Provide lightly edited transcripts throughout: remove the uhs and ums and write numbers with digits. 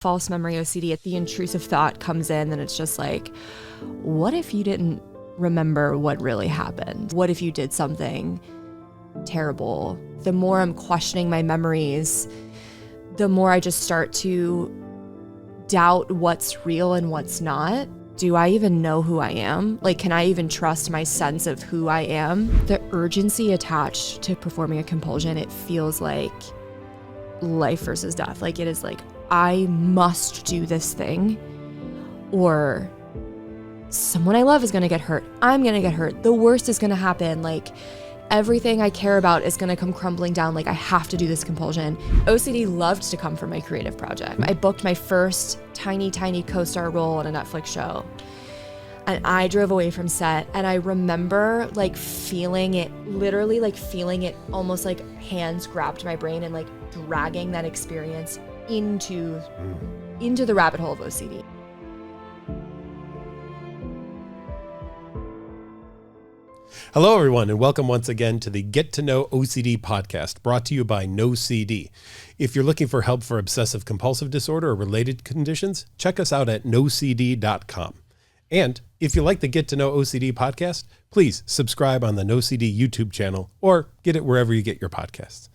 false memory OCD, the intrusive thought comes in and it's just like, what if you didn't remember what really happened? What if you did something terrible? The more I'm questioning my memories, the more I just start to doubt what's real and what's not. Do I even know who I am? Like, can I even trust my sense of who I am? The urgency attached to performing a compulsion, it feels like life versus death. Like, it is like, I must do this thing or someone I love is gonna get hurt. I'm gonna get hurt. The worst is gonna happen. Like, everything I care about is gonna come crumbling down. Like, I have to do this compulsion. OCD loved to come from my creative project. I booked my first tiny co-star role on a Netflix show. And I drove away from set and I remember like feeling it, literally like feeling it, almost like hands grabbed my brain and like dragging that experience into the rabbit hole of OCD. Hello, everyone, and welcome once again to the Get to Know OCD podcast, brought to you by Know OCD. If you're looking for help for obsessive compulsive disorder or related conditions, check us out at knowcd.com. And if you like the Get to Know OCD podcast, please subscribe on the Know OCD YouTube channel or get it wherever you get your podcasts.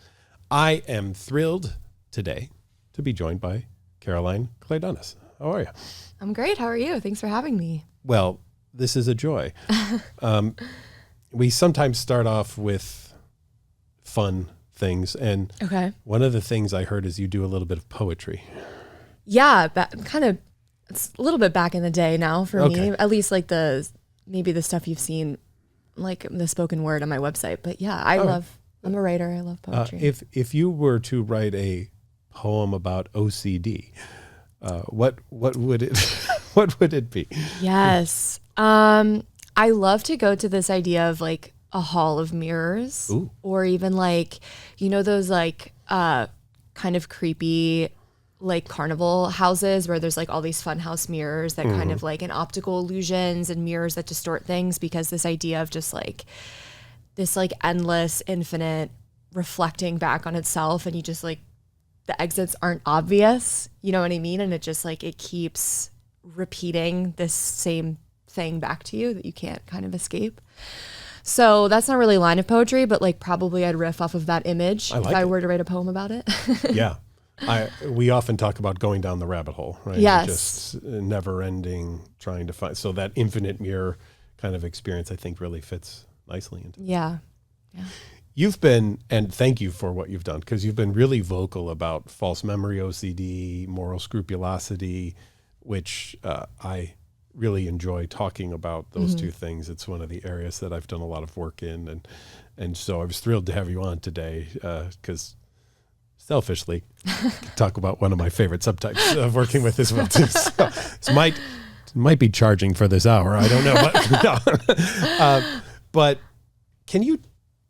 I am thrilled today to be joined by Caroline Klidonas. How are you? I'm great. How are you? Thanks for having me. Well, this is a joy. We sometimes start off with fun things. And one of the things I heard is you do a little bit of poetry. Yeah, It's a little bit back in the day now for me, at least like maybe the stuff you've seen, like the spoken word on my website. But yeah, I'm a writer. I love poetry. If you were to write a poem about OCD, what would it be? Yes. I love to go to this idea of like a hall of mirrors. Ooh. Or even like, you know, those like kind of creepy like carnival houses where there's like all these fun house mirrors that kind of like, and optical illusions and mirrors that distort things, because this idea of just like this like endless, infinite reflecting back on itself, and you just like, the exits aren't obvious, you know what I mean? And it just like, it keeps repeating this same thing back to you that you can't kind of escape. So that's not really a line of poetry, but like probably I'd riff off of that image if I were to write a poem about it. Yeah. We often talk about going down the rabbit hole, right? Yes. Just never ending, trying to find. So that infinite mirror kind of experience, I think, really fits nicely into it. Yeah. You've been, and thank you for what you've done, because you've been really vocal about false memory OCD, moral scrupulosity, which I really enjoy talking about those two things. It's one of the areas that I've done a lot of work in. And so I was thrilled to have you on today because selfishly, I could talk about one of my favorite subtypes of working with as well too. So might be charging for this hour. I don't know. But can you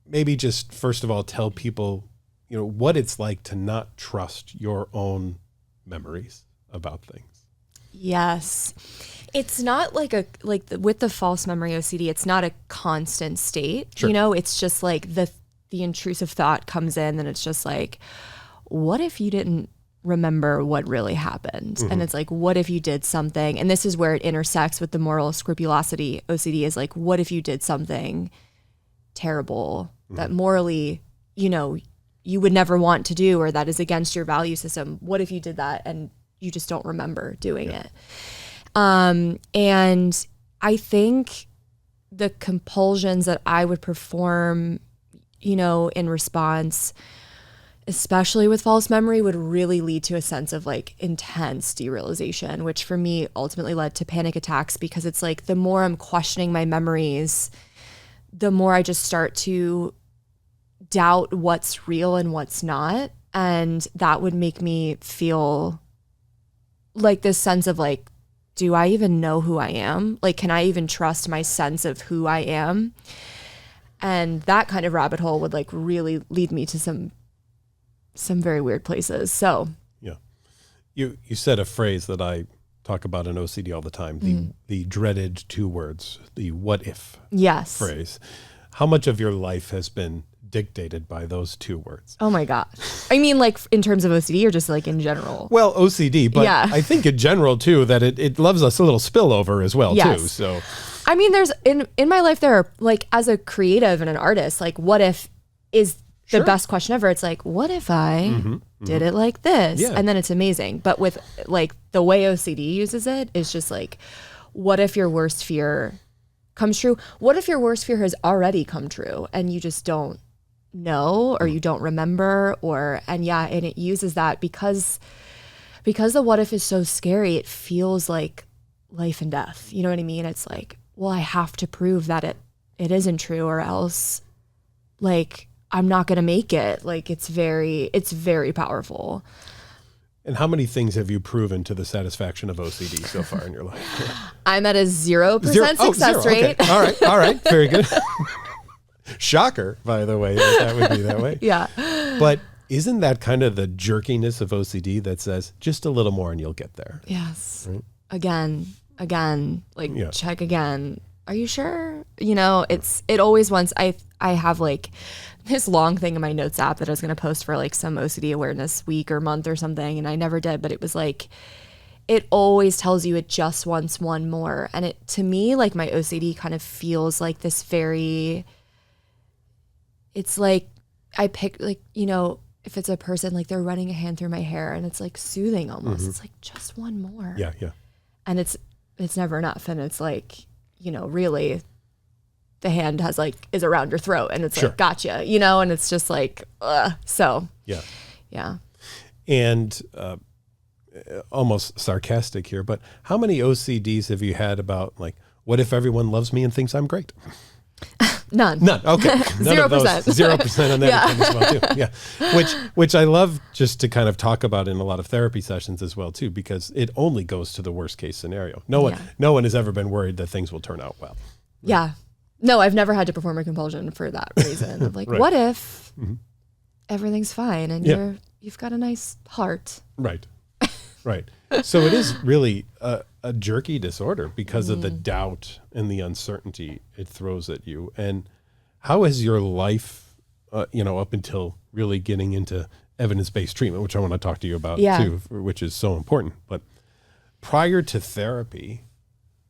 maybe just first of all tell people, you know, what it's like to not trust your own memories about things? Yes. It's not like with the false memory OCD, it's not a constant state. Sure. You know, it's just like the intrusive thought comes in and it's just like, what if you didn't remember what really happened? And it's like, what if you did something? And this is where it intersects with the moral scrupulosity OCD, is like, what if you did something terrible that morally, you know, you would never want to do, or that is against your value system? What if you did that and you just don't remember doing it? And I think the compulsions that I would perform, you know, in response, especially with false memory, would really lead to a sense of like intense derealization, which for me ultimately led to panic attacks, because it's like, the more I'm questioning my memories, the more I just start to doubt what's real and what's not. And that would make me feel like this sense of like, do I even know who I am? Like, can I even trust my sense of who I am? And that kind of rabbit hole would like really lead me to some very weird places. So yeah, you said a phrase that I talk about in OCD all the time, the dreaded two words, the what if yes phrase. How much of your life has been dictated by those two words. Oh my gosh. I mean, like in terms of OCD or just like in general? Well, OCD, but Yeah. I think in general too, that it loves us a little spillover as well Yes. too. So I mean, there's in my life, there are like, as a creative and an artist, like what if is the best question ever. It's like, what if I did it like this? Yeah. And then it's amazing. But with like the way OCD uses it, it's just like, what if your worst fear comes true? What if your worst fear has already come true and you just don't know, or you don't remember, and it uses that because the what if is so scary, it feels like life and death. You know what I mean? It's like, well, I have to prove that it isn't true, or else like I'm not going to make it. Like it's very powerful. And how many things have you proven to the satisfaction of OCD so far in your life? I'm at a 0% success rate. Okay. All right. Very good. Shocker, by the way, that would be that way. Yeah. But isn't that kind of the jerkiness of OCD that says just a little more and you'll get there? Yes. Right? Again, check again. Are you sure? You know, it always wants, I have like this long thing in my notes app that I was going to post for like some OCD awareness week or month or something. And I never did, but it was like, it always tells you it just wants one more. And it, to me, like my OCD kind of feels like this it's like I pick, like, you know, if it's a person, like they're running a hand through my hair and it's like soothing almost. It's like just one more. Yeah. And it's never enough. And it's like, you know, really the hand is around your throat and it's like, gotcha, you know, and it's just like, so. Yeah. And almost sarcastic here, but how many OCDs have you had about like, what if everyone loves me and thinks I'm great? None. Okay. 0%. 0% on that as well too. Yeah. Which I love just to kind of talk about in a lot of therapy sessions as well too, because it only goes to the worst case scenario. No one has ever been worried that things will turn out well. Right? Yeah. No, I've never had to perform a compulsion for that reason. Of like, what if everything's fine and you've got a nice heart? Right. So it is really a jerky disorder because of the doubt and the uncertainty it throws at you. And how has your life, up until really getting into evidence-based treatment, which I want to talk to you about too, which is so important. But prior to therapy,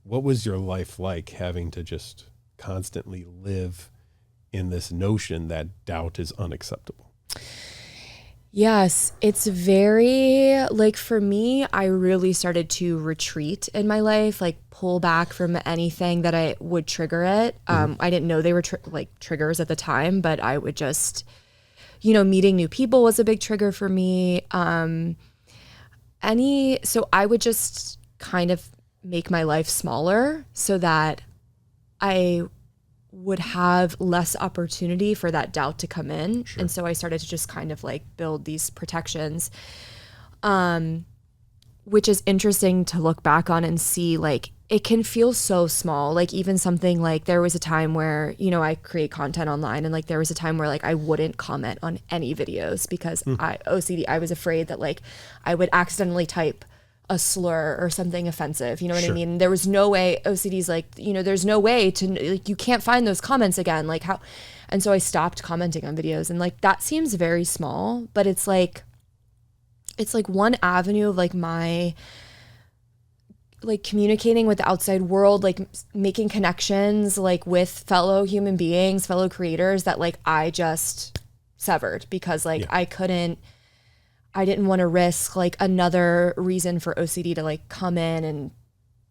what was your life like having to just constantly live in this notion that doubt is unacceptable? Yes, it's very, like for me, I really started to retreat in my life, like pull back from anything that I would trigger it. I didn't know they were triggers at the time, but I would just, meeting new people was a big trigger for me. So I would just kind of make my life smaller so that I would have less opportunity for that doubt to come in. Sure. And so I started to just kind of like build these protections, which is interesting to look back on and see, like, it can feel so small. Like even something like there was a time where, I create content online and like there was a time where like I wouldn't comment on any videos because I was afraid that like I would accidentally type a slur or something offensive, you know what I mean? There was no way. OCD's like, there's no way to, like, you can't find those comments again. Like how, and so I stopped commenting on videos, and like that seems very small, but it's like one avenue of like my, like communicating with the outside world, like making connections, like with fellow human beings, fellow creators that like I just severed because like I didn't want to risk like another reason for OCD to like come in and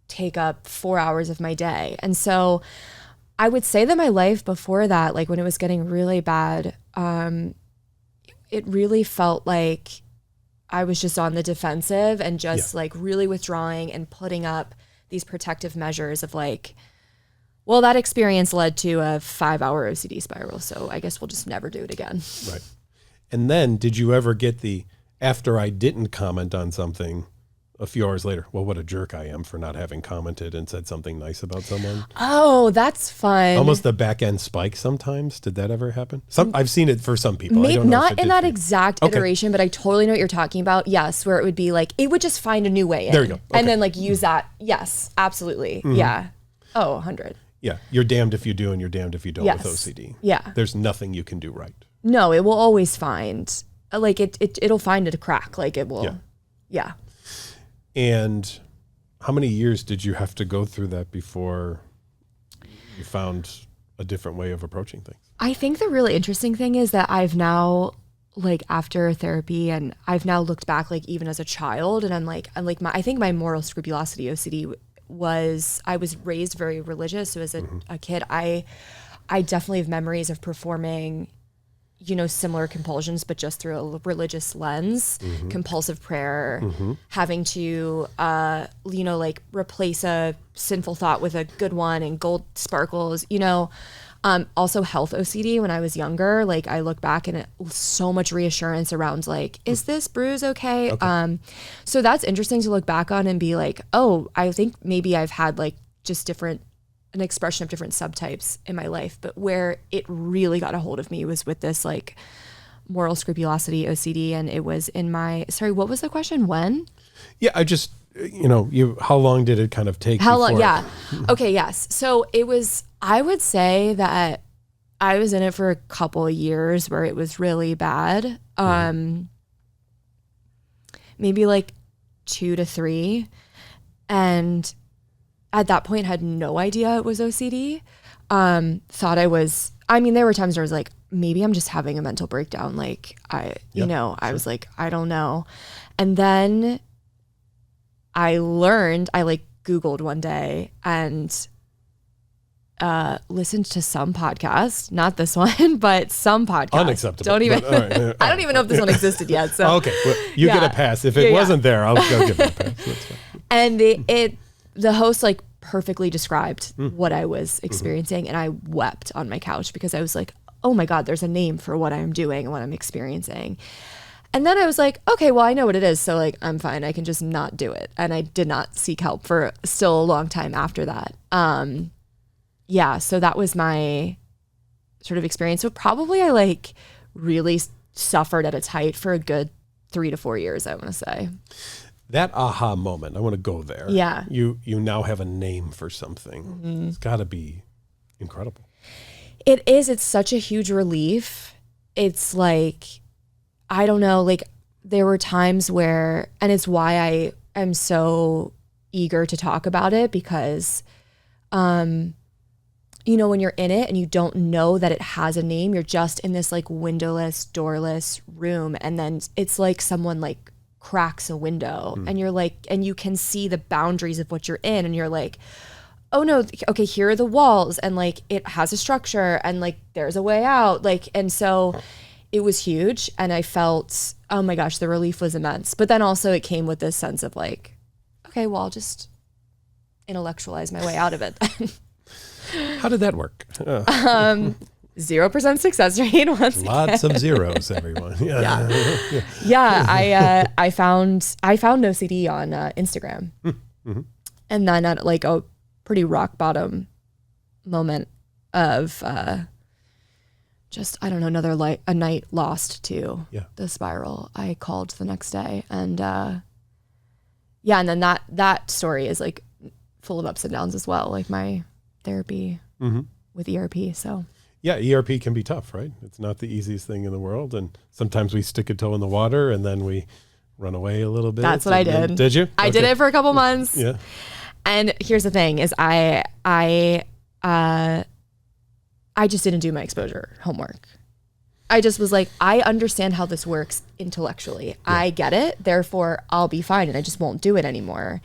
take up 4 hours of my day. And so I would say that my life before that, like when it was getting really bad, it really felt like I was just on the defensive and just like really withdrawing and putting up these protective measures of like, well, that experience led to a 5-hour OCD spiral. So I guess we'll just never do it again. Right. And then did you ever get after I didn't comment on something a few hours later, well, what a jerk I am for not having commented and said something nice about someone? Oh, that's fun. Almost the back end spike sometimes. Did that ever happen? I've seen it for some people. Maybe I don't know not in that exact iteration, but I totally know what you're talking about. Yes, where it would be like, it would just find a new way in. There you go. Okay. And then like use that. Yes, absolutely. Mm-hmm. Yeah. Oh, 100. Yeah. You're damned if you do and you're damned if you don't with OCD. Yeah. There's nothing you can do right. No, it will always find, like it'll find a crack. Like it will. Yeah. And how many years did you have to go through that before you found a different way of approaching things? I think the really interesting thing is that I've now, like after therapy, and I've now looked back, like even as a child, and I think my moral scrupulosity OCD was, I was raised very religious. So as a kid, I definitely have memories of performing, you know, similar compulsions, but just through a religious lens, compulsive prayer, having to, you know, like replace a sinful thought with a good one, and gold sparkles, you know. Also health OCD when I was younger, like I look back and it was so much reassurance around like, is this bruise okay? So that's interesting to look back on and be like, oh, I think maybe I've had like just an expression of different subtypes in my life, but where it really got a hold of me was with this like moral scrupulosity OCD. And it was in my, sorry, what was the question? When? Yeah, I just, you know, how long did it kind of take? How long? Yeah. Okay. Yes. So it was, I would say that I was in it for a couple of years where it was really bad. Maybe like 2 to 3. And at that point had no idea it was OCD. Thought I was, I mean, there were times where I was like, maybe I'm just having a mental breakdown. Like you know, I was like, I don't know. And then I learned, I like Googled one day and listened to some podcast, not this one, but some podcast. Unacceptable. Don't even, right. I don't even know if this one existed yet. So okay, well, you get a pass. If it wasn't there, I'll give it a pass. That's fine. And the host like perfectly described what I was experiencing, and I wept on my couch because I was like, oh my God, there's a name for what I'm doing and what I'm experiencing. And then I was like, okay, well, I know what it is. So like, I'm fine. I can just not do it. And I did not seek help for still a long time after that. Yeah. So that was my sort of experience. So probably I like really suffered at its height for a good 3 to 4 years, I want to say. That aha moment, I want to go there. Yeah. You now have a name for something. It's got to be incredible. It is. It's such a huge relief. It's like, I don't know, like there were times where, and it's why I am so eager to talk about it because, you know, when you're in it and you don't know that it has a name, you're just in this like windowless, doorless room. And then it's like someone like cracks a window and you're like, and you can see the boundaries of what you're in. And you're like, oh no, okay, here are the walls. And like, it has a structure and like, there's a way out. Like, and so it was huge. And I felt, oh my gosh, the relief was immense. But then also it came with this sense of like, okay, well, I'll just intellectualize my way out of it. How did that work? 0% success rate. Lots of zeros, everyone. Yeah. I found OCD on Instagram, and then at like a pretty rock bottom moment of just I don't know a night lost to the spiral. I called the next day, and and then that story is like full of ups and downs as well. Like my therapy with ERP. So yeah, ERP can be tough, right? It's not the easiest thing in the world. And sometimes we stick a toe in the water and then we run away a little bit. That's what I did. Did you? I did it for a couple months. Yeah. And here's the thing is I just didn't do my exposure homework. I just was like, I understand how this works intellectually. Yeah. I get it. Therefore, I'll be fine. And I just won't do it anymore.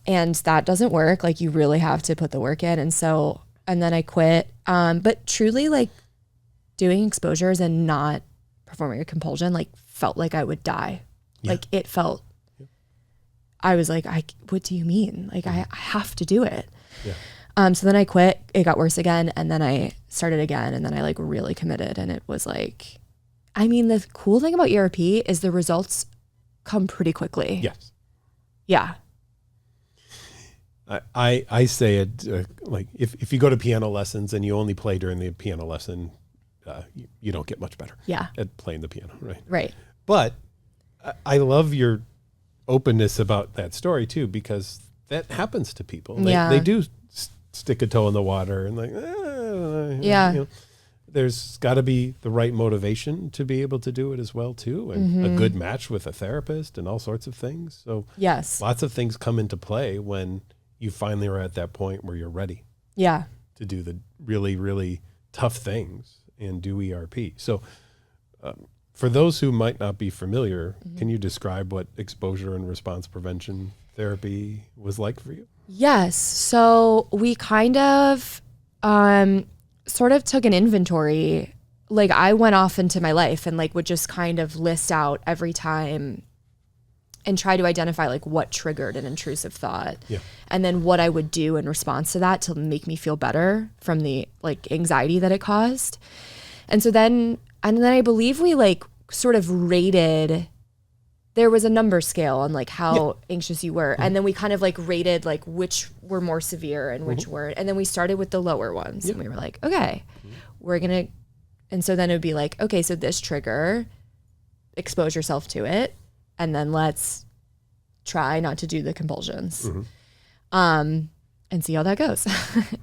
And that doesn't work. Like you really have to put the work in. And so, and then I quit. But truly like doing exposures and not performing a compulsion, like felt like I would die. Yeah. Like it felt, I was like, what do you mean? Like I have to do it. Yeah. So then I quit, it got worse again. And then I started again. And then I like really committed. And it was like, I mean, the cool thing about ERP is the results come pretty quickly. Yes. Yeah. I say it like if you go to piano lessons and you only play during the piano lesson, you don't get much better at playing the piano, right? Right. But I love your openness about that story too, because that happens to people. They do stick a toe in the water and like, you know, there's got to be the right motivation to be able to do it as well too, and a good match with a therapist and all sorts of things. So yes, lots of things come into play when you finally are at that point where you're ready. Yeah. To do the really, really tough things and do ERP. So for those who might not be familiar, can you describe what exposure and response prevention therapy was like for you? Yes. So we kind of sort of took an inventory. Like I went off into my life and like would just kind of list out every time and try to identify like what triggered an intrusive thought. Yeah. And then what I would do in response to that to make me feel better from the like anxiety that it caused. And then I believe we like sort of rated, there was a number scale on like how anxious you were. And then we kind of like rated like which were more severe and which weren't. And then we started with the lower ones and we were like, okay, we're going to, and so then it would be like, okay, so this trigger, expose yourself to it. And then let's try not to do the compulsions and see how that goes.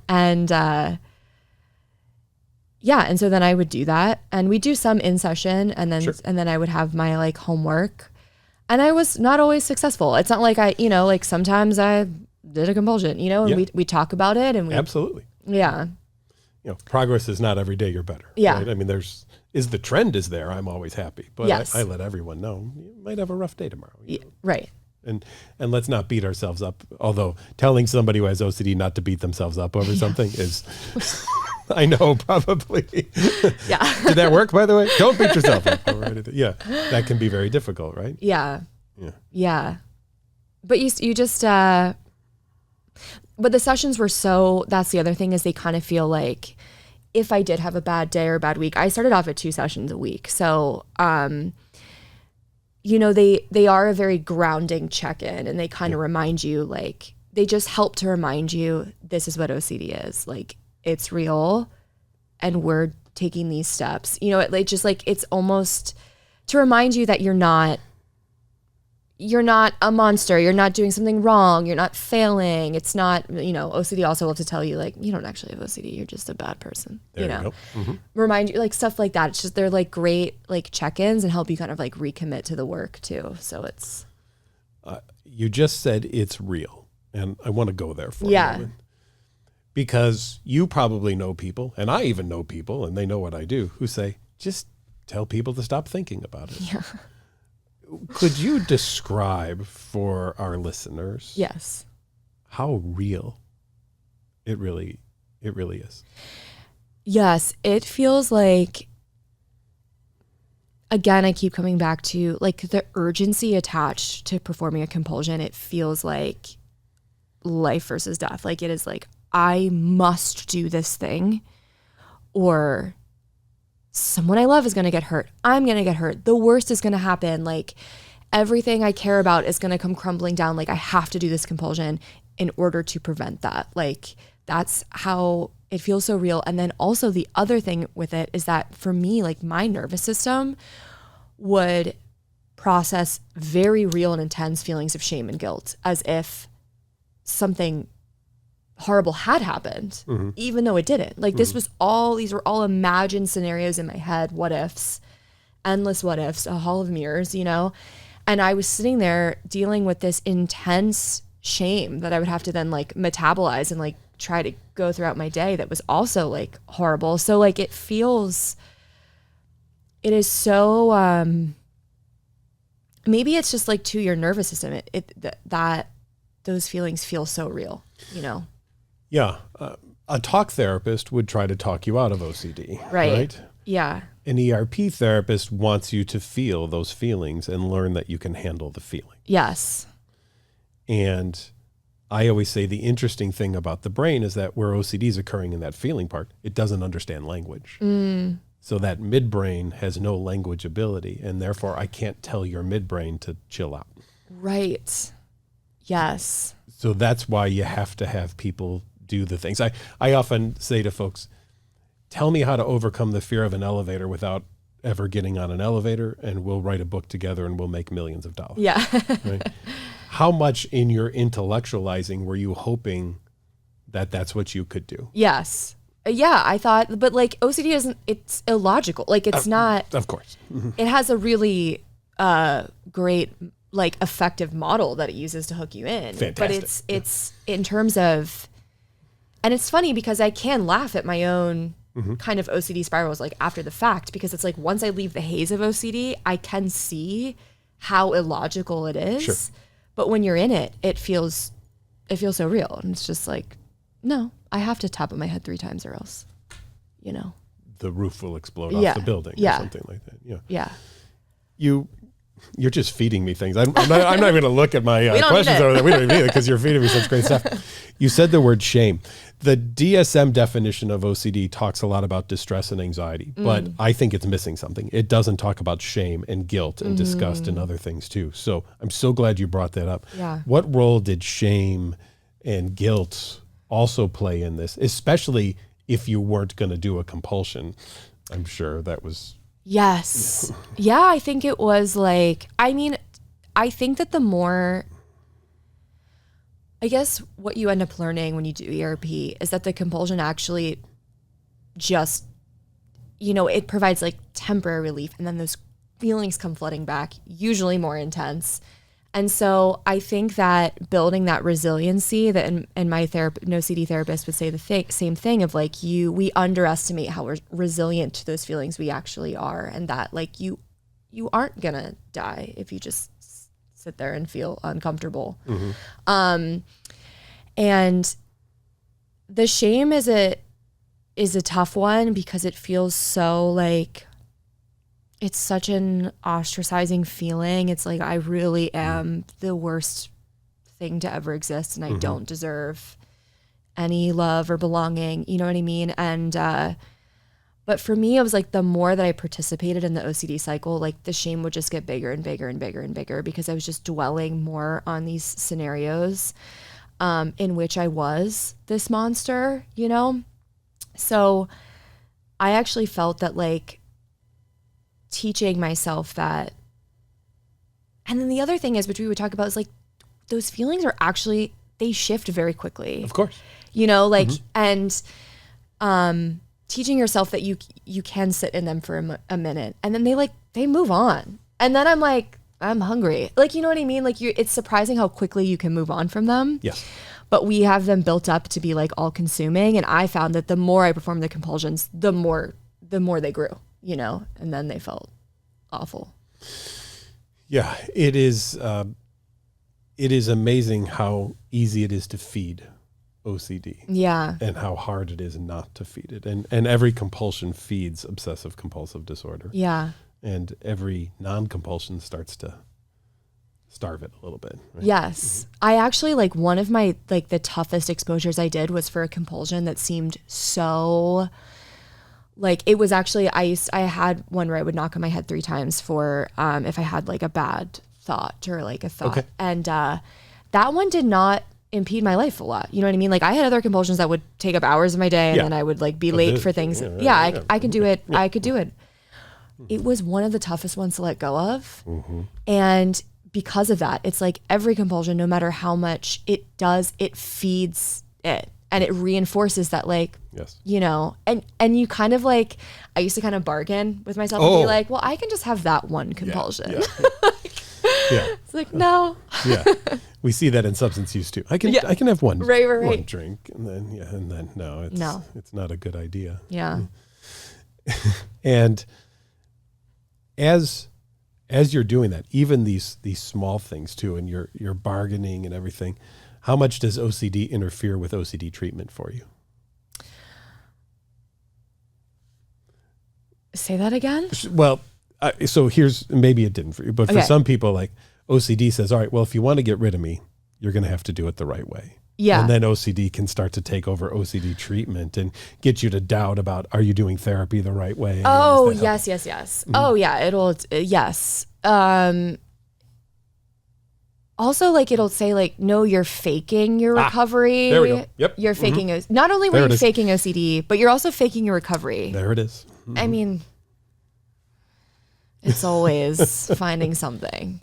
And and so then I would do that and we do some in session and then I would have my like homework and I was not always successful. It's not like I, like sometimes I did a compulsion, and we talk about it and we absolutely. Yeah. Progress is not every day you're better. Yeah. Right? I mean, the trend is there. I'm always happy, but yes. I let everyone know you might have a rough day tomorrow. Yeah, right. And let's not beat ourselves up. Although telling somebody who has OCD not to beat themselves up over something is, I know, probably. Yeah. Did that work, by the way? Don't beat yourself up over anything. Yeah, that can be very difficult, right? Yeah. Yeah. Yeah. But you just, but the sessions were that's the other thing is they kind of feel like if I did have a bad day or a bad week, I started off at 2 sessions a week. So, they are a very grounding check-in and they kind of remind you, like, they just help to remind you this is what OCD is. Like, it's real and we're taking these steps. It just like, it's almost to remind you that you're not a monster. You're not doing something wrong. You're not failing. It's not, OCD also loves to tell you like, you don't actually have OCD. You're just a bad person, There you go. Mm-hmm. Remind you like stuff like that. It's just, they're like great, like check-ins and help you kind of like recommit to the work too. So it's. You just said it's real. And I want to go there for a moment. Because you probably know people, and I even know people, and they know what I do, who say, just tell people to stop thinking about it. Yeah. Could you describe for our listeners Yes. how real it really is? Yes, it feels like, again, I keep coming back to like the urgency attached to performing a compulsion. It feels like life versus death. Like it is like, I must do this thing or someone I love is going to get hurt. I'm going to get hurt. The worst is going to happen. Like everything I care about is going to come crumbling down. Like I have to do this compulsion in order to prevent that. Like that's how it feels so real. And then also the other thing with it is that for me, like my nervous system would process very real and intense feelings of shame and guilt as if something horrible had happened, even though it didn't. Like these were all imagined scenarios in my head, what ifs, endless what ifs, a hall of mirrors, and I was sitting there dealing with this intense shame that I would have to then like metabolize and like try to go throughout my day that was also like horrible. So like it is so maybe it's just like to your nervous system that those feelings feel so real, Yeah. A talk therapist would try to talk you out of OCD. Right? Yeah. An ERP therapist wants you to feel those feelings and learn that you can handle the feeling. Yes. And I always say the interesting thing about the brain is that where OCD is occurring in that feeling part, it doesn't understand language. So that midbrain has no language ability, and therefore I can't tell your midbrain to chill out. Right. Yes. So that's why you have to have people do the things. I often say to folks, tell me how to overcome the fear of an elevator without ever getting on an elevator, and we'll write a book together and we'll make millions of dollars. Yeah. Right? How much in your intellectualizing were you hoping that that's what you could do? Yes. Yeah, I thought, but like OCD it's illogical. Like it's not. Of course. It has a really great, like effective model that it uses to hook you in. Fantastic. But it's in terms of, and it's funny because I can laugh at my own kind of OCD spirals like after the fact, because it's like once I leave the haze of OCD, I can see how illogical it is. Sure. But when you're in it, it feels so real. And it's just like, no, I have to tap on my head 3 times or else, you know, the roof will explode off the building or something like that. Yeah. Yeah. You're just feeding me things. I'm not going to look at my questions over there. We don't even need it because you're feeding me such great stuff. You said the word shame. The DSM definition of OCD talks a lot about distress and anxiety, but I think it's missing something. It doesn't talk about shame and guilt and disgust and other things too. So I'm so glad you brought that up. Yeah. What role did shame and guilt also play in this, especially if you weren't going to do a compulsion? I'm sure that was... Yes. Yeah, I think it was like, I mean, I think that the more, I guess what you end up learning when you do ERP is that the compulsion actually just, you know, it provides like temporary relief, and then those feelings come flooding back, usually more intense. And so I think that building that resiliency, that and my OCD therapist would say the same thing of like we underestimate how resilient to those feelings we actually are, and that like you aren't gonna die if you just sit there and feel uncomfortable. And the shame is a tough one because it feels so like, it's such an ostracizing feeling. It's like I really am the worst thing to ever exist, and I don't deserve any love or belonging. You know what I mean? And but for me, it was like the more that I participated in the OCD cycle, like the shame would just get bigger and bigger and bigger and bigger because I was just dwelling more on these scenarios in which I was this monster, you know? So I actually felt that like teaching myself that. And then the other thing is, which we would talk about, is like those feelings are actually, they shift very quickly. Of course. You know, like, and teaching yourself that you can sit in them for a minute, and then they move on. And then I'm like, I'm hungry. Like, you know what I mean? Like it's surprising how quickly you can move on from them. Yes. But we have them built up to be like all consuming. And I found that the more I performed the compulsions, the more they grew. You know, and then they felt awful. Yeah, it is amazing how easy it is to feed OCD. Yeah. And how hard it is not to feed it. And every compulsion feeds obsessive compulsive disorder. Yeah. And every non-compulsion starts to starve it a little bit. Right? Yes. I actually, like, one of my, like, the toughest exposures I did was for a compulsion that seemed so... Like it was actually, I had one where I would knock on my head 3 times for if I had like a bad thought or like a thought. Okay. And that one did not impede my life a lot. You know what I mean? Like I had other compulsions that would take up hours of my day, and then I would like be late for things. I can do it. Yeah. I could do it. It was one of the toughest ones to let go of. And because of that, it's like every compulsion, no matter how much it does, it feeds it. And it reinforces that, like, you know, and you kind of like, I used to kind of bargain with myself and be like, well, I can just have that one compulsion. It's like, no. We see that in substance use too. I can have one, one drink, and then no, it's not a good idea. Yeah. And as you're doing that, even these small things too, and you're bargaining and everything, how much does OCD interfere with OCD treatment for you? Say that again? Well, so here's, maybe it didn't for you, but for some people, like OCD says, all right, well, if you want to get rid of me, you're going to have to do it the right way. Yeah. And then OCD can start to take over OCD treatment and get you to doubt about, are you doing therapy the right way? Oh, yes. Mm-hmm. Oh, yeah. Yes. Also, like, it'll say, like, no, you're faking your recovery. There we go. Yep. You're faking, not only were you faking OCD, but you're also faking your recovery. There it is. I mean, it's always finding something.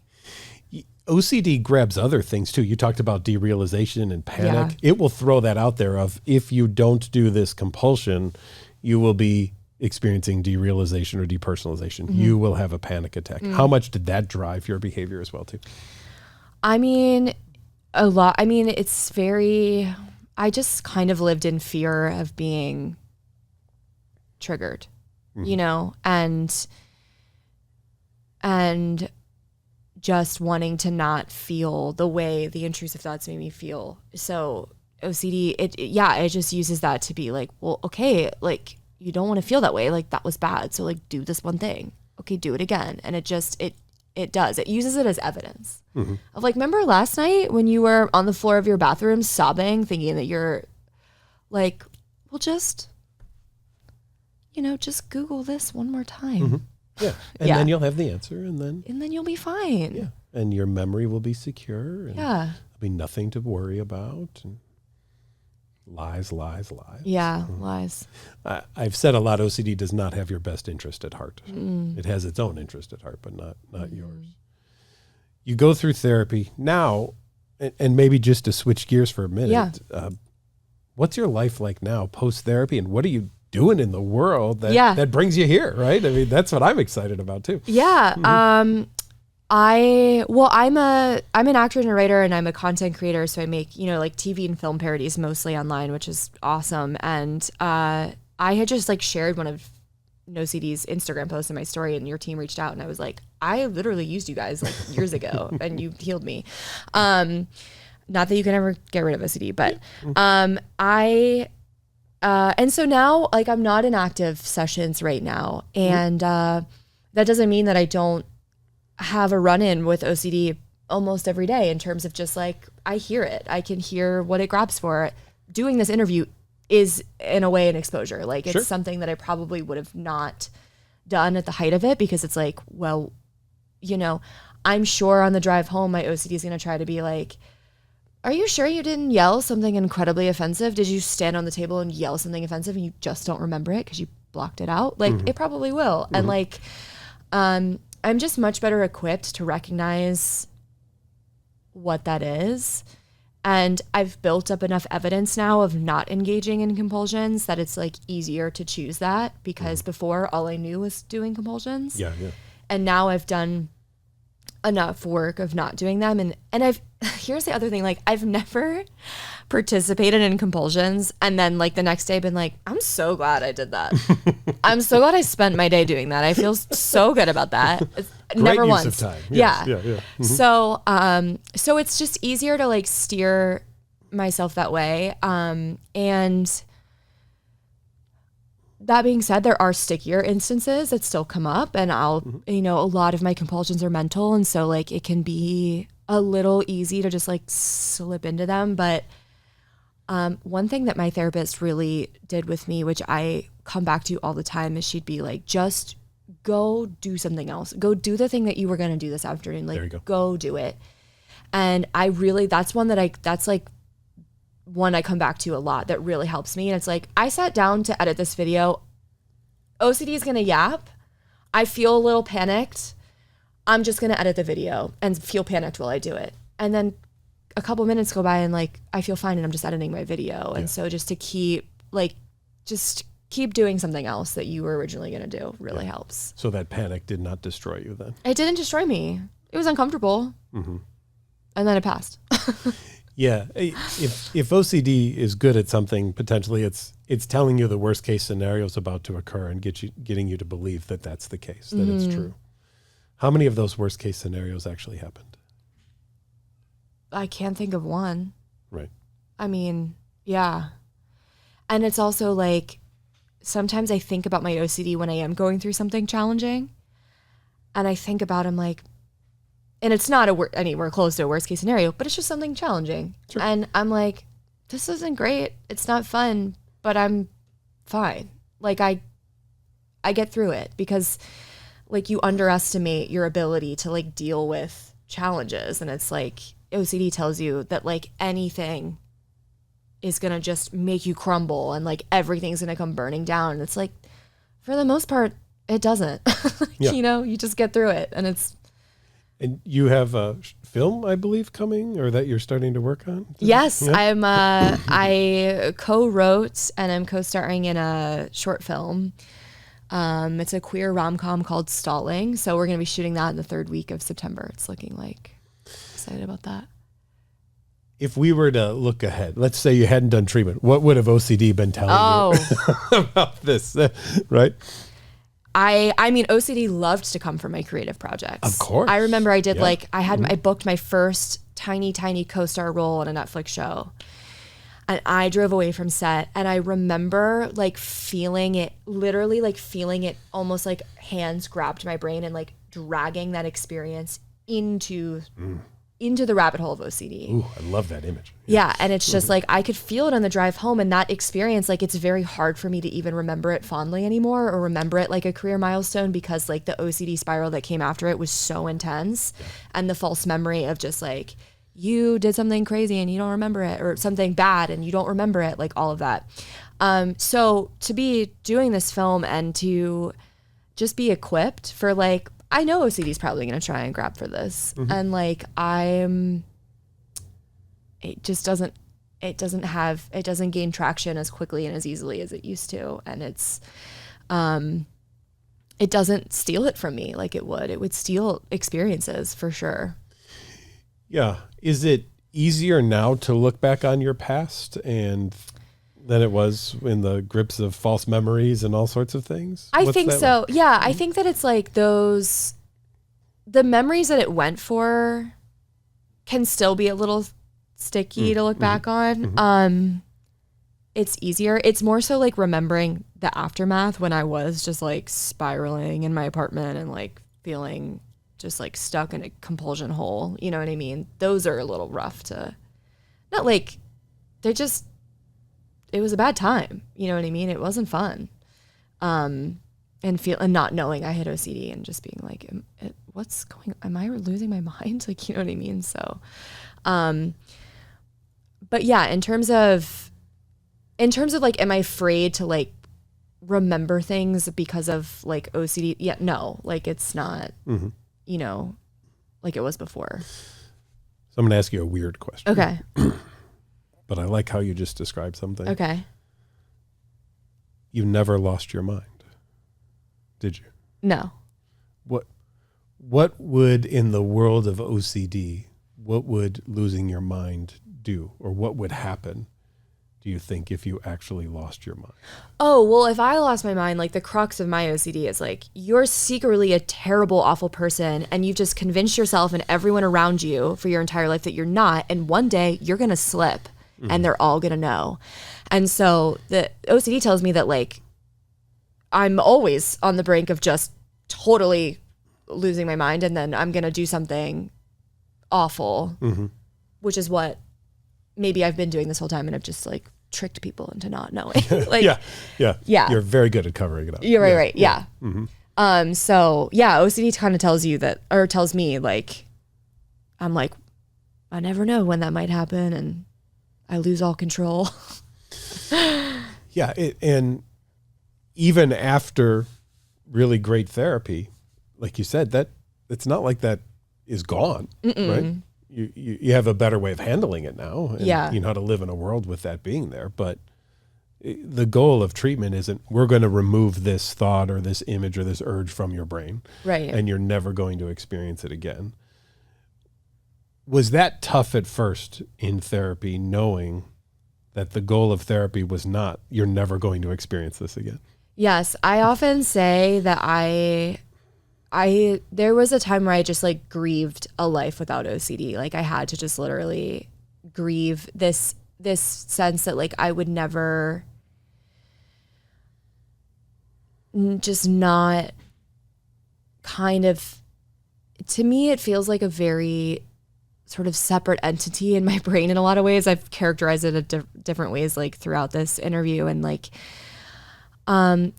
OCD grabs other things too. You talked about derealization and panic. It will throw that out there of, if you don't do this compulsion, you will be experiencing derealization or depersonalization. You will have a panic attack. How much did that drive your behavior as well too? I mean, a lot. I mean, it's very, I just kind of lived in fear of being triggered, you know, and just wanting to not feel the way the intrusive thoughts made me feel. So OCD, it just uses that to be like, well, okay, like, you don't want to feel that way. Like, that was bad. So like, do this one thing. Okay, do it again. And it just, it does. It uses it as evidence of like, remember last night when you were on the floor of your bathroom sobbing, thinking that you're like, well, just, you know, just Google this one more time. Yeah. And then you'll have the answer, and then you'll be fine. Yeah. And your memory will be secure, and yeah. there'll be nothing to worry about. And lies. Yeah, lies. I've said a lot, OCD does not have your best interest at heart. It has its own interest at heart, but not yours. You go through therapy now, and maybe just to switch gears for a minute, what's your life like now post-therapy, and what are you doing in the world that brings you here, right? I mean, that's what I'm excited about too. Yeah. I'm an actor and a writer, and I'm a content creator. So I make, you know, like TV and film parodies mostly online, which is awesome. And I had just like shared one of Know OCD's Instagram posts in my story, and your team reached out, and I was like, I literally used you guys like years ago and you healed me. Not that you can ever get rid of OCD, but and so now, like, I'm not in active sessions right now. And that doesn't mean that I don't have a run-in with OCD almost every day, in terms of just like, I hear it. I can hear what it grabs for. Doing this interview is, in a way, an exposure. Like, it's something that I probably would have not done at the height of it, because it's like, well, you know, I'm sure on the drive home, my OCD is going to try to be like, are you sure you didn't yell something incredibly offensive? Did you stand on the table and yell something offensive and you just don't remember it because you blocked it out? Like, it probably will. And like, I'm just much better equipped to recognize what that is. And I've built up enough evidence now of not engaging in compulsions that it's like easier to choose that, because before all I knew was doing compulsions. Yeah. And now I've done enough work of not doing them. And here's the other thing, like, I've never participated in compulsions and then like the next day been like, I'm so glad I did that. I'm so glad I spent my day doing that. I feel so good about that. Never once. Use of time. Yes. Yeah. So it's just easier to like steer myself that way. And that being said, there are stickier instances that still come up, and you know, a lot of my compulsions are mental. And so like, it can be a little easy to just like slip into them. But one thing that my therapist really did with me, which I come back to all the time, is she'd be like, just go do something else. Go do the thing that you were going to do this afternoon. Like, go do it. And that's like one I come back to a lot that really helps me. And it's like, I sat down to edit this video. OCD is going to yap. I feel a little panicked. I'm just going to edit the video and feel panicked while I do it. And then a couple minutes go by and like, I feel fine and I'm just editing my video. And so just to keep doing something else that you were originally going to do really helps. So that panic did not destroy you then? It didn't destroy me. It was uncomfortable. And then it passed. Yeah. If OCD is good at something, potentially it's telling you the worst case scenario is about to occur and getting you to believe that that's the case, that it's true. How many of those worst case scenarios actually happened? I can't think of one. Right. I mean, yeah. And it's also like, sometimes I think about my OCD when I am going through something challenging, and I think about, I'm like, and it's not anywhere close to a worst case scenario, but it's just something challenging. Sure. And I'm like, this isn't great. It's not fun, but I'm fine. Like, I get through it, because like, you underestimate your ability to like deal with challenges. And it's like, OCD tells you that like anything is going to just make you crumble and like everything's going to come burning down. And it's like, for the most part, it doesn't. You know, you just get through it, and it's. And you have film, I believe, coming or that you're starting to work on? Yes, Yeah. I co-wrote and I'm co-starring in a short film. It's a queer rom-com called Stalling. So we're going to be shooting that in the 3rd week of September. It's looking like. Excited about that. If we were to look ahead, let's say you hadn't done treatment, what would have OCD been telling you about this, right? I mean, OCD loved to come from my creative projects. Of course. I remember I did I booked my first tiny co-star role on a Netflix show. And I drove away from set and I remember like feeling it almost like hands grabbed my brain and like dragging that experience into the rabbit hole of OCD. Ooh, I love that image. Yeah. And it's just like, I could feel it on the drive home, and that experience, like, it's very hard for me to even remember it fondly anymore or remember it like a career milestone, because like the OCD spiral that came after it was so intense. Yeah. And the false memory of just like, you did something crazy and you don't remember it, or something bad and you don't remember it, like all of that. So to be doing this film and to just be equipped for like, I know OCD is probably going to try and grab for this. Mm-hmm. And like, it doesn't gain traction as quickly and as easily as it used to. And it doesn't steal it from me like it would steal experiences for sure. Yeah. Is it easier now to look back on your past and than it was in the grips of false memories and all sorts of things? I think so. Like? Yeah. I think that it's like the memories that it went for can still be a little sticky to look back on. Mm-hmm. It's easier. It's more so like remembering the aftermath when I was just like spiraling in my apartment and like feeling just like stuck in a compulsion hole. You know what I mean? Those are a little rough to, not like, it was a bad time. You know what I mean? It wasn't fun. And not knowing I had OCD and just being like, am I losing my mind? Like, you know what I mean? So, but yeah, in terms of like, am I afraid to like remember things because of like OCD? Yeah, no, like it's not, you know, like it was before. So I'm going to ask you a weird question. Okay. But I like how you just described something. Okay. You never lost your mind, did you? No. What would, in the world of OCD, what would losing your mind do? Or what would happen, do you think, if you actually lost your mind? Oh, well, if I lost my mind, like the crux of my OCD is like, you're secretly a terrible, awful person, and you've just convinced yourself and everyone around you for your entire life that you're not, and one day you're going to slip. And they're all going to know. And so the OCD tells me that like, I'm always on the brink of just totally losing my mind. And then I'm going to do something awful, which is what maybe I've been doing this whole time. And I've just like tricked people into not knowing. Like, yeah. You're very good at covering it up. You're right. Yeah. Mm-hmm. So yeah, OCD kind of tells you that, or tells me like, I'm like, I never know when that might happen. And I lose all control. Yeah. And even after really great therapy, like you said, that it's not like that is gone, right? You have a better way of handling it now. And you know how to live in a world with that being there. But the goal of treatment isn't, we're going to remove this thought or this image or this urge from your brain. Right. And you're never going to experience it again. Was that tough at first in therapy, knowing that the goal of therapy was not, you're never going to experience this again? Yes. I often say that there was a time where I just like grieved a life without OCD. Like I had to just literally grieve this sense that like I would never just not kind of, to me, it feels like a very sort of separate entity in my brain in a lot of ways. I've characterized it in different ways like throughout this interview, and like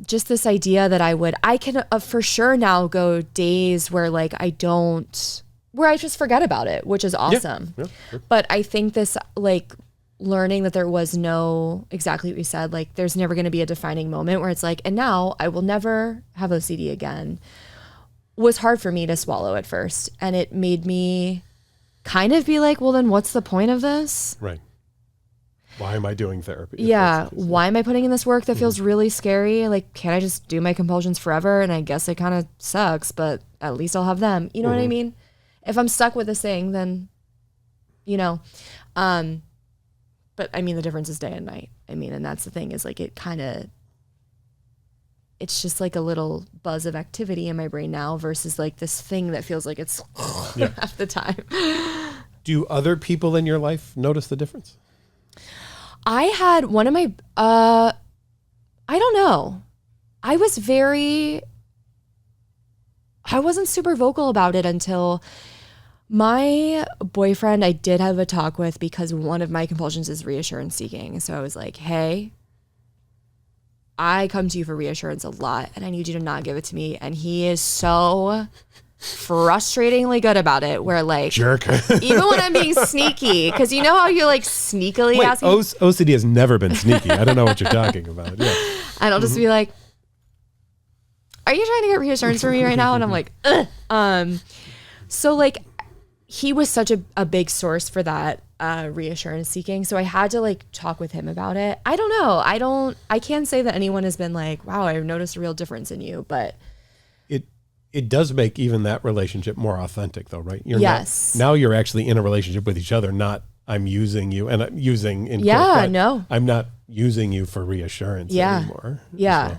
just this idea that I can for sure now go days where like where I just forget about it, which is awesome. Yeah, sure. But I think this like learning that there was no, exactly what you said, like there's never going to be a defining moment where it's like, and now I will never have OCD again, was hard for me to swallow at first. And it made me kind of be like, well, then what's the point of this? Right. Why am I doing therapy? Yeah. Why am I putting in this work that feels really scary? Like, can't I just do my compulsions forever? And I guess it kind of sucks, but at least I'll have them. You know what I mean? If I'm stuck with this thing, then, you know, but I mean, the difference is day and night. I mean, and that's the thing is like, it's just like a little buzz of activity in my brain now versus like this thing that feels like it's half the time. Do other people in your life notice the difference? I had one of my, I don't know. I wasn't super vocal about it until my boyfriend I did have a talk with because one of my compulsions is reassurance seeking. So I was like, hey, I come to you for reassurance a lot and I need you to not give it to me. And he is so frustratingly good about it where like jerk. Even when I'm being sneaky, because you know how you like sneakily ask me. OCD has never been sneaky. I don't know what you're talking about. Yeah. And I'll just be like, are you trying to get reassurance from me right now? And I'm like, ugh. So like he was such a big source for that reassurance seeking. So I had to like talk with him about it. I don't know. I can't say that anyone has been like, wow, I've noticed a real difference in you, but it does make even that relationship more authentic though, right? Yes. Now you're actually in a relationship with each other, not I'm using you and I'm using in quotes, no. I'm not using you for reassurance anymore. Yeah. So,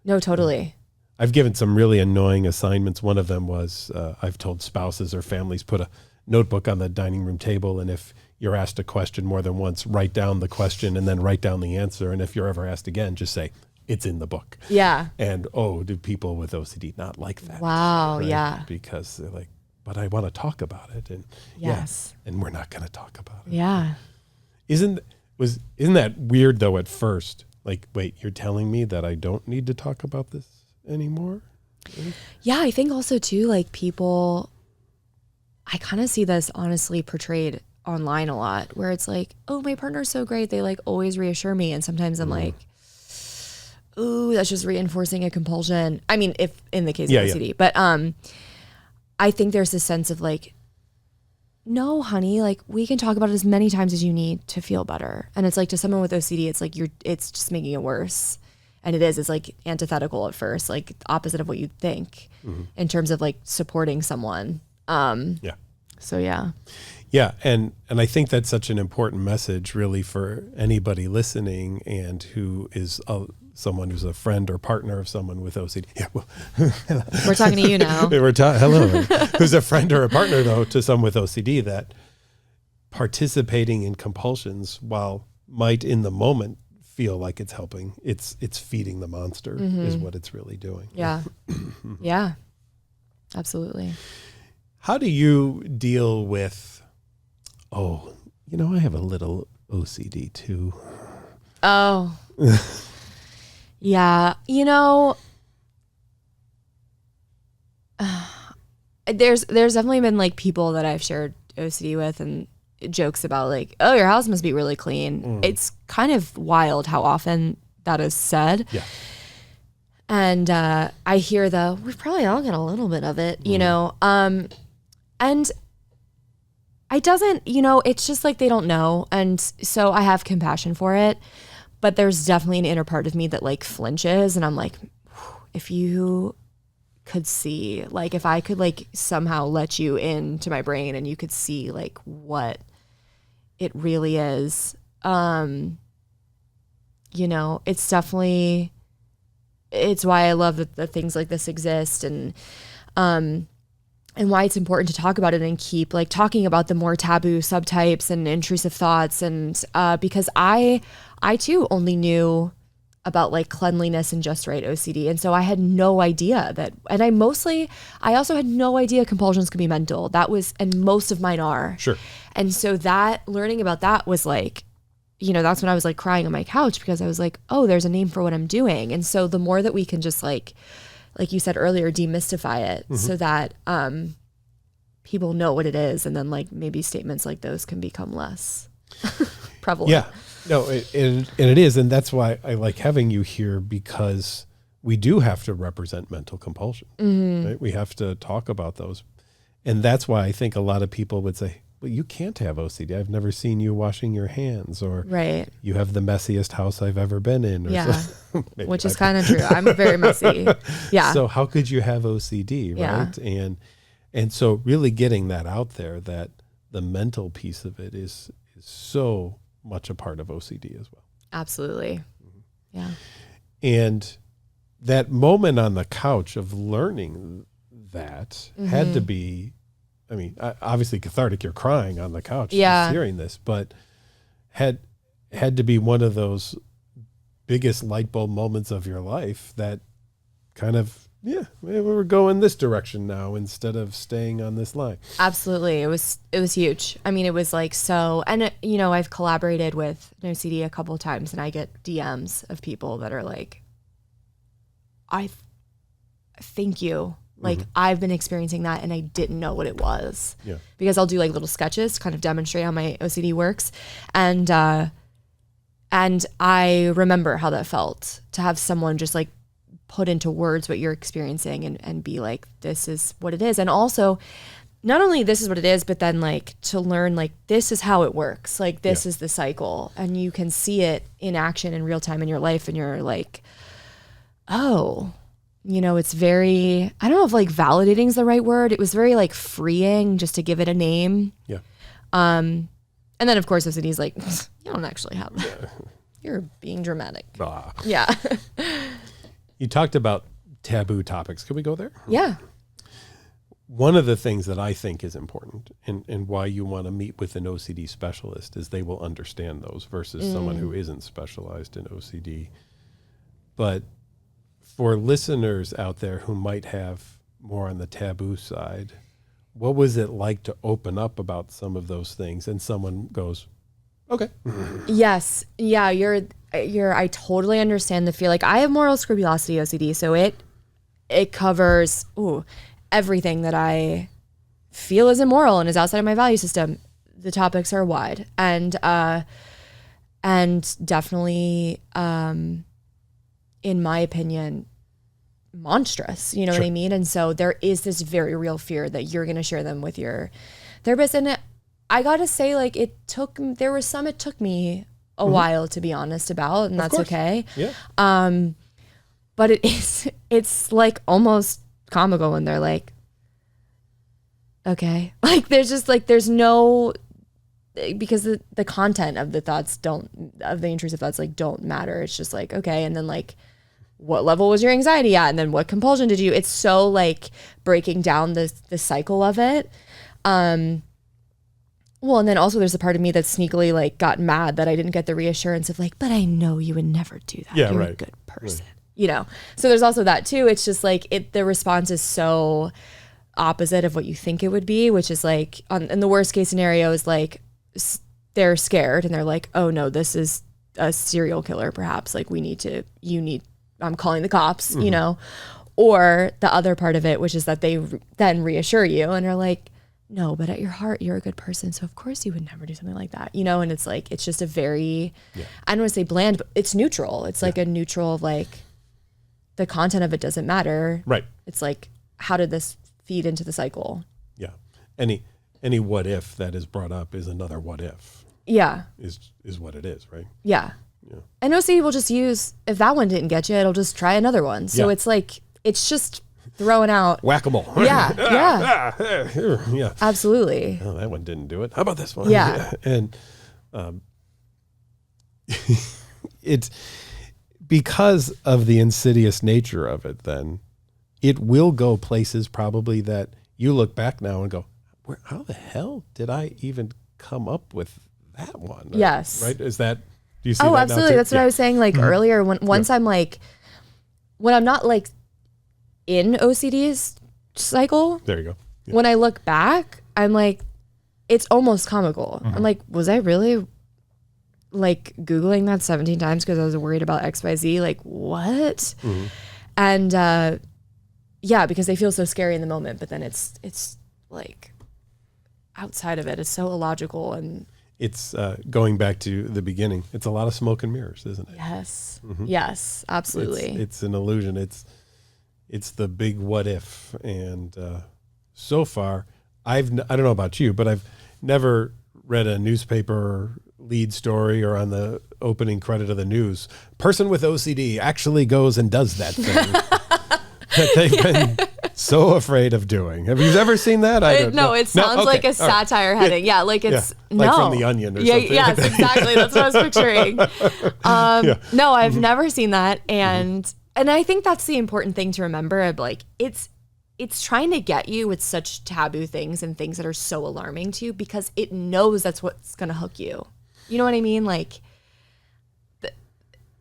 no, totally. I've given some really annoying assignments. One of them was I've told spouses or families put a notebook on the dining room table, and if you're asked a question more than once, write down the question and then write down the answer. And if you're ever asked again, just say, it's in the book. Yeah. And, do people with OCD not like that? Wow. Right? Yeah. Because they're like, but I want to talk about it. And yes. And we're not going to talk about it. Yeah. Isn't that weird though at first? Like, wait, you're telling me that I don't need to talk about this anymore? Really? Yeah. I think also too, like people, I kind of see this honestly portrayed online a lot where it's like, oh, my partner's so great. They like always reassure me. And sometimes I'm like, ooh, that's just reinforcing a compulsion. I mean, if in the case of OCD, but I think there's this sense of like, no, honey, like we can talk about it as many times as you need to feel better. And it's like to someone with OCD, it's like it's just making it worse. And it's like antithetical at first, like opposite of what you'd think in terms of like supporting someone. So yeah. Yeah. And I think that's such an important message really for anybody listening and who is someone who's a friend or partner of someone with OCD. Yeah, well, we're talking to you now. Hello. Who's a friend or a partner though to someone with OCD, that participating in compulsions, while might in the moment feel like it's helping, it's feeding the monster is what it's really doing. Yeah. Yeah, absolutely. How do you deal with, I have a little OCD too. Oh, yeah. There's definitely been like people that I've shared OCD with and jokes about like, oh, your house must be really clean. It's kind of wild how often that is said. Yeah. And I hear we probably all get a little bit of it, and it's just like they don't know. And so I have compassion for it, but there's definitely an inner part of me that like flinches. And I'm like, if you could see, like if I could like somehow let you into my brain and you could see like what it really is, it's definitely, it's why I love that things like this exist, and why it's important to talk about it and keep like talking about the more taboo subtypes and intrusive thoughts. And because I too only knew about like cleanliness and just right OCD. And so I had no idea that, and I also had no idea compulsions could be mental. And most of mine are. Sure. And so that learning about that was like, that's when I was like crying on my couch, because I was like, oh, there's a name for what I'm doing. And so the more that we can just like you said earlier, demystify it so that people know what it is. And then like maybe statements like those can become less prevalent. Yeah. No, and it is. And that's why I like having you here, because we do have to represent mental compulsion. Right? We have to talk about those. And that's why I think a lot of people would say, well, you can't have OCD. I've never seen you washing your hands, or Right. you have the messiest house I've ever been in. Or Yeah. Maybe Which is kind of true. I'm very messy. Yeah. So how could you have OCD, right? And so really getting that out there, that the mental piece of it is so much a part of OCD as well. Absolutely. Yeah. And that moment on the couch of learning that had to be, I mean, obviously cathartic. You're crying on the couch just hearing this, but had to be one of those biggest light bulb moments of your life that kind of, maybe we're going this direction now instead of staying on this line. Absolutely. It was huge. I mean, it was like so, and I've collaborated with Know OCD a couple of times, and I get DMs of people that are like, I thank you. Like, I've been experiencing that and I didn't know what it was. Yeah. Because I'll do like little sketches to kind of demonstrate how my OCD works. And I remember how that felt to have someone just like put into words what you're experiencing and be like, this is what it is. And also, not only this is what it is, but then like to learn like this is how it works. Like this is the cycle. And you can see it in action in real time in your life. And you're like, oh, it's very, I don't know if like validating is the right word. It was very like freeing just to give it a name. Yeah. And then of course OCD is like, you don't actually have that. You're being dramatic. Ah. Yeah. You talked about taboo topics. Can we go there? Yeah. One of the things that I think is important and why you want to meet with an OCD specialist is they will understand those versus someone who isn't specialized in OCD. But for listeners out there who might have more on the taboo side, what was it like to open up about some of those things and someone goes, okay. Yes. Yeah. I totally understand the feel. Like I have moral scrupulosity OCD. So it covers everything that I feel is immoral and is outside of my value system. The topics are wide and definitely, in my opinion, monstrous, you know what I mean? And so there is this very real fear that you're going to share them with your therapist. And I got to say, like, it took me a while to be honest about, and that's okay. Yeah. But it's like almost comical when they're like, okay, like there's no, because the content of the intrusive thoughts like don't matter. It's just like, okay. And then like, what level was your anxiety at? And then what compulsion did you, it's so like breaking down the cycle of it. Well, and then also there's a part of me that sneakily like got mad that I didn't get the reassurance of like, but I know you would never do that. You're a good person, So there's also that too. It's just like the response is so opposite of what you think it would be, which is like in the worst case scenario is like they're scared and they're like, oh no, this is a serial killer perhaps. Like I'm calling the cops, or the other part of it, which is that they then reassure you and are like, no, but at your heart, you're a good person. So of course you would never do something like that, and it's like, it's just a very, I don't want to say bland, but it's neutral. It's like a neutral of like, the content of it doesn't matter. Right. It's like, how did this feed into the cycle? Yeah. Any what if that is brought up is another what if. Yeah. Is what it is, right? Yeah. Yeah. And OCD will just use, if that one didn't get you, it'll just try another one. So it's like, it's just throwing out. Whack-a-mole. Yeah. Yeah. Yeah. Absolutely. Oh, that one didn't do it. How about this one? Yeah. And it's because of the insidious nature of it, then it will go places probably that you look back now and go, how the hell did I even come up with that one? Yes. Right? Is that, do you see that absolutely. Now too? That's what I was saying like earlier. Once I'm like, when I'm not like in OCD's cycle. There you go. Yeah. When I look back, I'm like, it's almost comical. I'm like, was I really like Googling that 17 times because I was worried about XYZ? Like what? And because they feel so scary in the moment, but then it's like outside of it, it's so illogical and it's going back to the beginning. It's a lot of smoke and mirrors, isn't it? Yes. Yes, absolutely. It's an illusion. It's the big what if. And so far, I don't know about you, but I've never read a newspaper lead story or on the opening credit of the news, person with OCD actually goes and does that thing that they've been so afraid of doing. Have you ever seen that? I don't know. It sounds like a satire heading. Yeah, like it's like from The Onion or something. Yes, exactly. That's what I was picturing. No, I've never seen that, and I think that's the important thing to remember. Like it's trying to get you with such taboo things and things that are so alarming to you because it knows that's what's going to hook you. You know what I mean? Like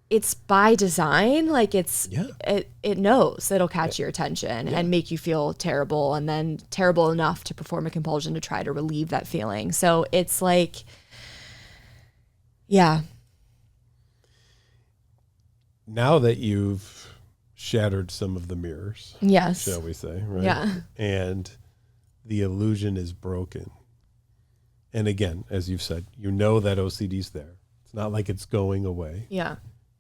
it's by design. Like it knows it'll catch your attention and make you feel terrible, and then terrible enough to perform a compulsion to try to relieve that feeling. So it's like, yeah. Now that you've shattered some of the mirrors, yes, shall we say, right? Yeah. And the illusion is broken. And again, as you've said, you know that OCD's there. It's not like it's going away. Yeah.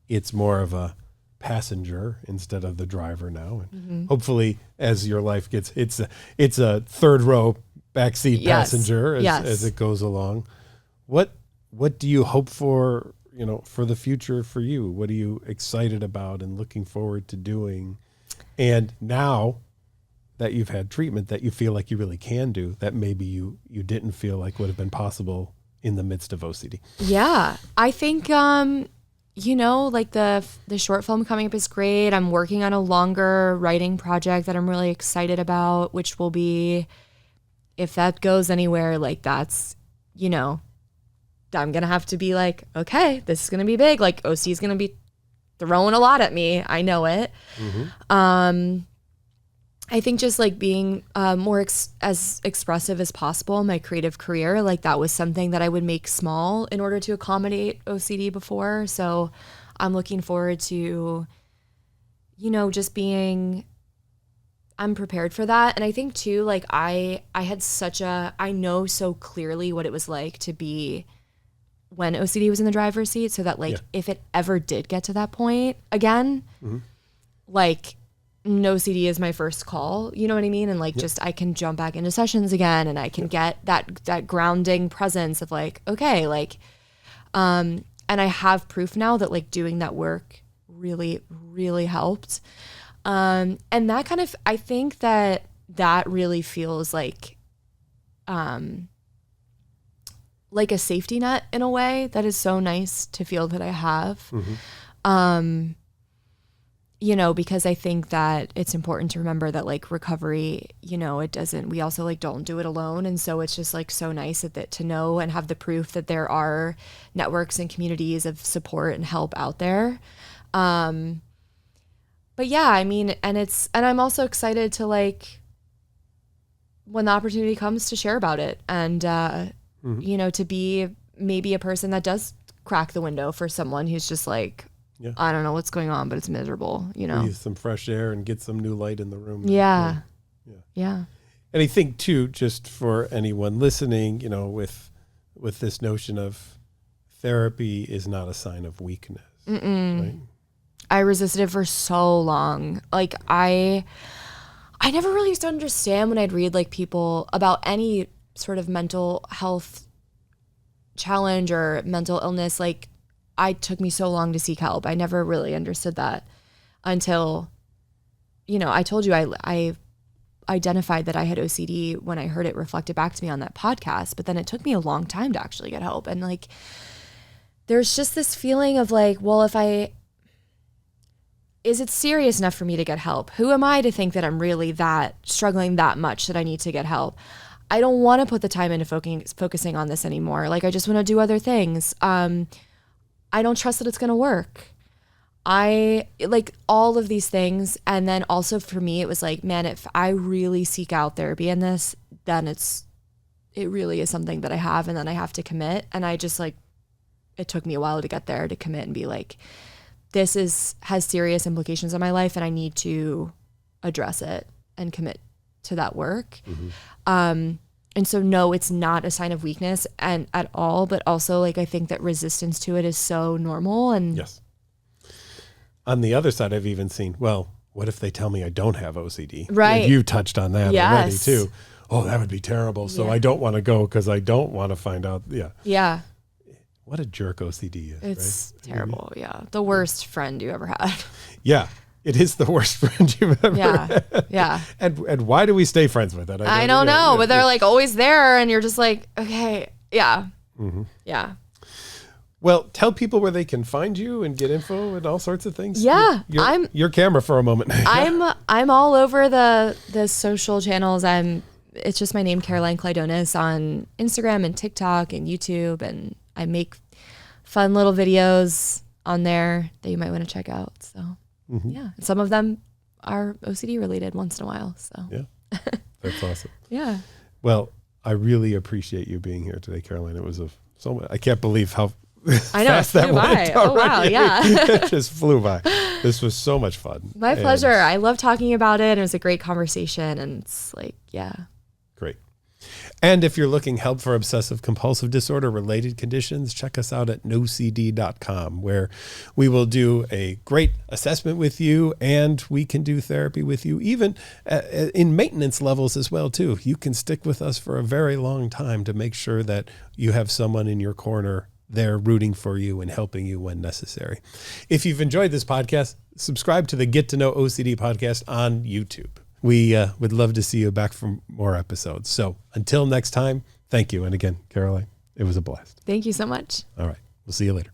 It's more of a passenger instead of the driver now. And hopefully as your life gets, it's a third row backseat passenger as it goes along. What do you hope for, for the future for you? What are you excited about and looking forward to doing? And now that you've had treatment that you feel like you really can do, that maybe you didn't feel like would have been possible in the midst of OCD. Yeah. I think, like the short film coming up is great. I'm working on a longer writing project that I'm really excited about, which will be, if that goes anywhere, like that's, I'm going to have to be like, okay, this is going to be big. Like OC is going to be throwing a lot at me. I know it. I think just like being more as expressive as possible in my creative career, like that was something that I would make small in order to accommodate OCD before. So I'm looking forward to, just being, I'm prepared for that. And I think too, like I know so clearly what it was like to be when OCD was in the driver's seat, so that like if it ever did get to that point again, like no OCD is my first call, you know what I mean? And like just I can jump back into sessions again, and I can get that grounding presence of like, okay, like and I have proof now that like doing that work really, really helped. And that kind of, I think that really feels like a safety net in a way that is so nice to feel that I have. Because I think that it's important to remember that like recovery, we also like don't do it alone. And so it's just like so nice to know and have the proof that there are networks and communities of support and help out there. But yeah, I mean, and I'm also excited to like, when the opportunity comes to share about it and, to be maybe a person that does crack the window for someone who's just like, I don't know what's going on, but it's miserable, Breathe some fresh air and get some new light in the room. Yeah. And I think too, just for anyone listening, with this notion of therapy is not a sign of weakness. Right? I resisted it for so long. Like I never really used to understand when I'd read like people about any sort of mental health challenge or mental illness, like it took me so long to seek help. I never really understood that until, I told you I identified that I had OCD when I heard it reflected back to me on that podcast, but then it took me a long time to actually get help. And like, there's just this feeling of like, well, is it serious enough for me to get help? Who am I to think that I'm really struggling that much that I need to get help? I don't want to put the time into focusing on this anymore. Like, I just want to do other things. I don't trust that it's going to work. I like all of these things. And then also for me, it was like, man, if I really seek out therapy in this, then it really is something that I have, and then I have to commit. And I just like, it took me a while to get there, to commit and be like, this has serious implications on my life, and I need to address it and commit to that work. And so no, it's not a sign of weakness and at all, but also like I think that resistance to it is so normal. And yes. On the other side, I've even seen, well, what if they tell me I don't have OCD? Right. And you touched on that already too. oh, that would be terrible. So Yeah. I don't want to go because I don't want to find out. Yeah. Yeah. What a jerk OCD is, It's right? terrible. Yeah. The worst friend you ever had. Yeah. It is the worst friend you've ever Yeah. had. Yeah. And why do we stay friends with it? I don't know, but they're like always there and you're just like, okay. Yeah. Mm-hmm. Yeah. Well, tell people where they can find you and get info and all sorts of things. Yeah. Your camera for a moment. I'm all over the social channels. It's just my name, Caroline Klidonas, on Instagram and TikTok and YouTube, and I make fun little videos on there that you might want to check out. So yeah, some of them are OCD related once in a while. So yeah, that's awesome. Yeah. Well, I really appreciate you being here today, Caroline. It was I can't believe how I know, fast it that flew by. went. Oh wow, yeah. It just flew by. This was so much fun. My pleasure. I love talking about it. It was a great conversation, and it's like, yeah. Great. And if you're looking help for obsessive compulsive disorder related conditions, check us out at knowcd.com, where we will do a great assessment with you, and we can do therapy with you, even in maintenance levels as well too. You can stick with us for a very long time to make sure that you have someone in your corner there rooting for you and helping you when necessary. If you've enjoyed this podcast, subscribe to the Get to Know OCD podcast on YouTube. We would love to see you back for more episodes. So until next time, thank you. And again, Caroline, it was a blast. Thank you so much. All right. We'll see you later.